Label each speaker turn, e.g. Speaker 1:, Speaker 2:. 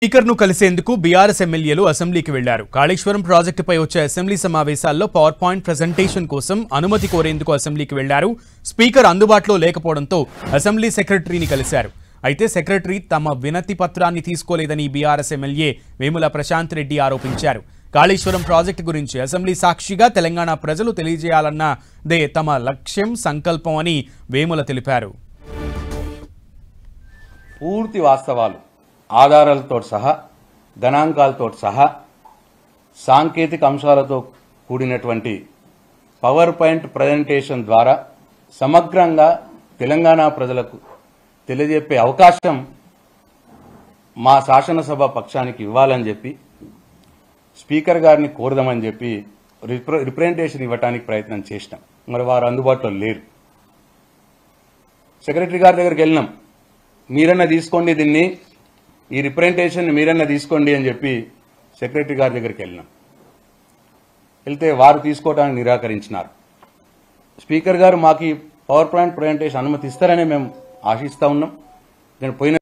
Speaker 1: స్పీకర్ను కలిసేందుకు బీఆర్ఎస్ ఎమ్మెల్యేలు అసెంబ్లీకి వెళ్లారు. కాళేశ్వరం ప్రాజెక్టుపై వచ్చే అసెంబ్లీ సమావేశాల్లో పవర్ పాయింట్ ప్రెజెంటేషన్ కోసం అనుమతి కోరేందుకు అసెంబ్లీకి వెళ్లారు. స్పీకర్ అందుబాటులో లేకపోవడంతో అసెంబ్లీ సెక్రటరీని కలిశారు. అయితే సెక్రటరీ తమ వినతి పత్రాన్ని తీసుకోలేదని బీఆర్ఎస్ ఎమ్మెల్యే వేముల ప్రశాంత్ రెడ్డి ఆరోపించారు. కాళేశ్వరం ప్రాజెక్టు గురించి అసెంబ్లీ సాక్షిగా తెలంగాణ ప్రజలు తెలియజేయాలన్నదే తమ లక్ష్యం, సంకల్పం అని వేముల తెలిపారు.
Speaker 2: పూర్తి వాస్తవాలు ఆధారాలతో సహా గణాంకాలతో సహా సాంకేతిక అంశాలతో కూడినటువంటి పవర్ పాయింట్ ప్రజెంటేషన్ ద్వారా సమగ్రంగా తెలంగాణ ప్రజలకు తెలియజెప్పే అవకాశం మా శాసనసభ పక్షానికి ఇవ్వాలని చెప్పి స్పీకర్ గారిని కోరదామని చెప్పి రిప్రజెంటేషన్ ఇవ్వడానికి ప్రయత్నం చేసినాం. మరి వారు అందుబాటులో లేరు. సెక్రటరీ గారి దగ్గరికి వెళ్ళినాం. మీరన్నా తీసుకోండి, దీన్ని ఈ రిప్రజెంటేషన్ మీరన్నా తీసుకోండి అని చెప్పి సెక్రటరీ గారి దగ్గరికి వెళ్ళినాం. వెళ్తే వారు తీసుకోవడానికి నిరాకరించినారు. స్పీకర్ గారు మాకు పవర్ పాయింట్ ప్రజెంటేషన్ అనుమతి ఇస్తారని మేము ఆశిస్తూ ఉన్నాం. నేను పోయిన